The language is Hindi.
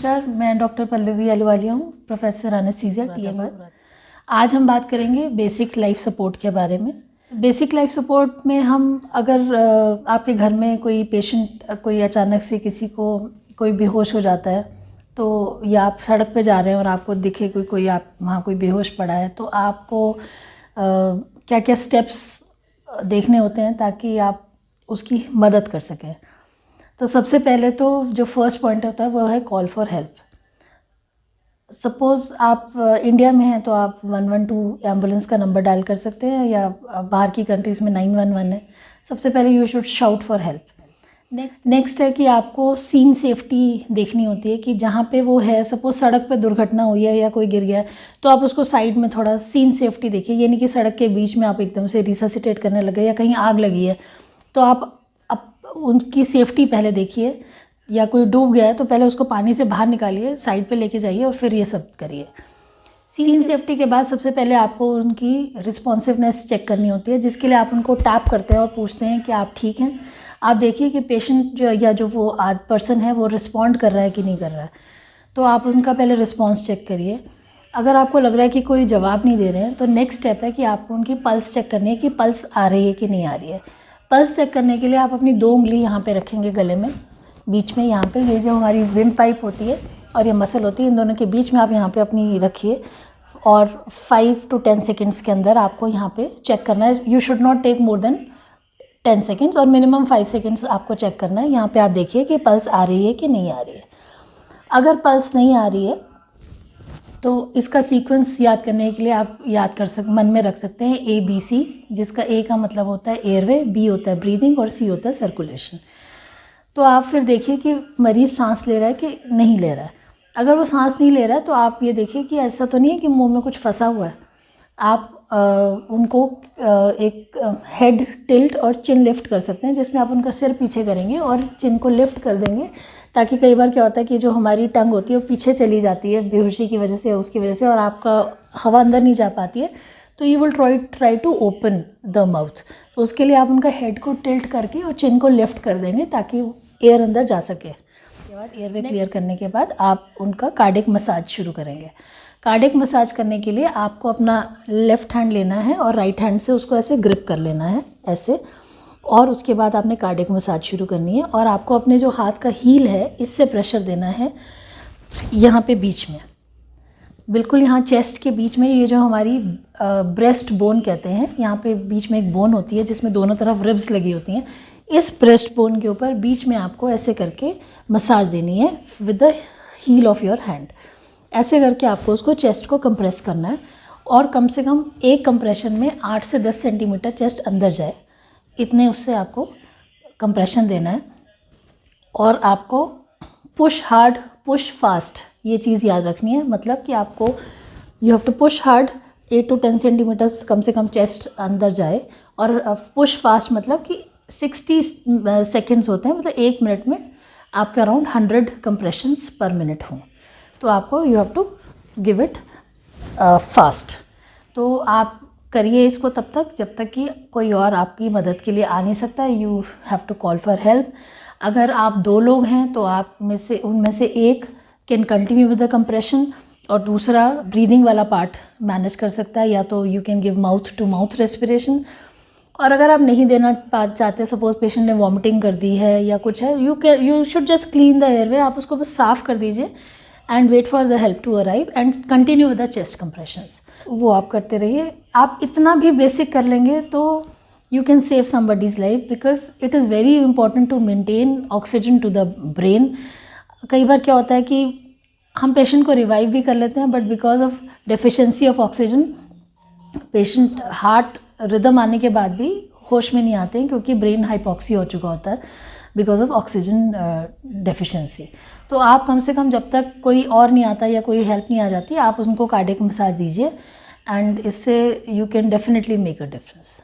नमस्कार, मैं डॉक्टर पल्लवी अहलूवालिया हूँ, प्रोफेसर एनेस्थीसिया TMR। आज हम बात करेंगे बेसिक लाइफ सपोर्ट के बारे में। बेसिक लाइफ सपोर्ट में हम अगर आपके घर में कोई पेशेंट कोई अचानक से किसी को कोई बेहोश हो जाता है, तो या आप सड़क पे जा रहे हैं और आपको दिखे कोई आप वहाँ कोई बेहोश पड़ा है, तो आपको क्या क्या स्टेप्स देखने होते हैं ताकि आप उसकी मदद कर सकें। तो सबसे पहले तो जो फर्स्ट पॉइंट होता है वो है कॉल फॉर हेल्प। सपोज़ आप इंडिया में हैं तो आप 112 एम्बुलेंस का नंबर डायल कर सकते हैं, या बाहर की कंट्रीज़ में 911 है। सबसे पहले you should shout for help. Next है कि आपको सीन सेफ्टी देखनी होती है कि जहाँ पे वो है, सपोज़ सड़क पे दुर्घटना हुई है या कोई गिर गया है, तो आप उसको साइड में थोड़ा सीन सेफ्टी देखिए। ये नहीं कि सड़क के बीच में आप एकदम से रिससिटेट करने लगे, या कहीं आग लगी है तो आप उनकी सेफ्टी पहले देखिए। या कोई डूब गया है तो पहले उसको पानी से बाहर निकालिए, साइड पे लेके जाइए और फिर ये सब करिए। सीन सेफ्टी के बाद सबसे पहले आपको उनकी रिस्पॉन्सिवनेस चेक करनी होती है, जिसके लिए आप उनको टैप करते हैं और पूछते हैं कि आप ठीक हैं। आप देखिए कि पेशेंट जो वो पर्सन है वो रिस्पॉन्ड कर रहा है कि नहीं कर रहा है, तो आप उनका पहले रिस्पॉन्स चेक करिए। अगर आपको लग रहा है कि कोई जवाब नहीं दे रहे हैं तो नेक्स्ट स्टेप है कि आपको उनकी पल्स चेक करनी है कि पल्स आ रही है कि नहीं आ रही है। पल्स चेक करने के लिए आप अपनी 2 उंगली यहाँ पे रखेंगे गले में, बीच में यहाँ पे, ये जो हमारी विंड पाइप होती है और ये मसल होती है, इन दोनों के बीच में आप यहाँ पे अपनी रखिए और 5 to 10 सेकेंड्स के अंदर आपको यहाँ पे चेक करना है। You should not take more than 10 seconds और मिनिमम 5 सेकेंड्स आपको चेक करना है। यहाँ पे आप देखिए कि पल्स आ रही है कि नहीं आ रही है। अगर पल्स नहीं आ रही है तो इसका सीक्वेंस याद करने के लिए आप मन में रख सकते हैं ABC, जिसका A का मतलब होता है एयरवे, B होता है ब्रीदिंग और C होता है सर्कुलेशन। तो आप फिर देखिए कि मरीज़ सांस ले रहा है कि नहीं ले रहा है। अगर वो सांस नहीं ले रहा है तो आप ये देखिए कि ऐसा तो नहीं है कि मुंह में कुछ फंसा हुआ है। आप उनको एक हेड टिल्ट और चिन लिफ्ट कर सकते हैं, जिसमें आप उनका सिर पीछे करेंगे और चिन को लिफ्ट कर देंगे, ताकि कई बार क्या होता है कि जो हमारी टंग होती है वो पीछे चली जाती है बेहोशी की वजह से या उसकी वजह से, और आपका हवा अंदर नहीं जा पाती है, तो you will try to open the mouth. तो उसके लिए आप उनका हेड को टिल्ट करके और चिन को लिफ्ट कर देंगे ताकि एयर अंदर जा सके। उसके बाद एयरवे क्लियर करने के बाद आप उनका कार्डियक मसाज शुरू करेंगे। कार्डियक मसाज करने के लिए आपको अपना लेफ़्ट हैंड लेना है और राइट हैंड से उसको ऐसे ग्रिप कर लेना है, ऐसे, और उसके बाद आपने कार्डियक मसाज शुरू करनी है। और आपको अपने जो हाथ का हील है इससे प्रेशर देना है यहाँ पे बीच में, बिल्कुल यहाँ चेस्ट के बीच में। ये जो हमारी ब्रेस्ट बोन कहते हैं, यहाँ पे बीच में एक बोन होती है जिसमें दोनों तरफ रिब्स लगी होती हैं। इस ब्रेस्ट बोन के ऊपर बीच में आपको ऐसे करके मसाज देनी है with the heel of your hand. ऐसे करके आपको उसको चेस्ट को कंप्रेस करना है, और कम से कम एक कंप्रेशन में 8 से 10 सेंटीमीटर चेस्ट अंदर जाए, इतने उससे आपको कंप्रेशन देना है। और आपको पुश हार्ड पुश फास्ट, ये चीज़ याद रखनी है। मतलब कि आपको you have to push hard 8 to 10 centimetres कम से कम चेस्ट अंदर जाए, और पुश फास्ट मतलब कि 60 सेकेंड्स होते हैं, मतलब 1 मिनट में आपके अराउंड 100 कंप्रेशंस पर मिनट हों। तो आपको you have to give it fast. तो आप करिए इसको तब तक जब तक कि कोई और आपकी मदद के लिए आ नहीं सकता। You have to call for help. अगर आप 2 लोग हैं तो आप उनमें से एक can continue with the compression और दूसरा ब्रीदिंग वाला पार्ट मैनेज कर सकता है, या तो you can give mouth to mouth respiration. और अगर आप नहीं देना चाहते, सपोज पेशेंट ने वॉमिटिंग कर दी है या कुछ है, you should just clean the airway. आप उसको बस साफ़ कर दीजिए and wait for the help to arrive and continue with the chest compressions. वो आप करते रहिए। आप इतना भी बेसिक कर लेंगे तो you can save somebody's life, because it is very important to maintain oxygen to the brain. कई बार क्या होता है कि हम पेशेंट को रिवाइव भी कर लेते हैं, but because of deficiency of oxygen patient heart rhythm आने के बाद भी होश में नहीं आते हैं, क्योंकि ब्रेन हाइपॉक्सी हो चुका होता है बिकॉज ऑफ ऑक्सीजन डेफिशिएंसी। तो आप कम से कम जब तक कोई और नहीं आता या कोई हेल्प नहीं आ जाती, आप उनको कार्डियक मसाज दीजिए, एंड इससे you can definitely make a difference.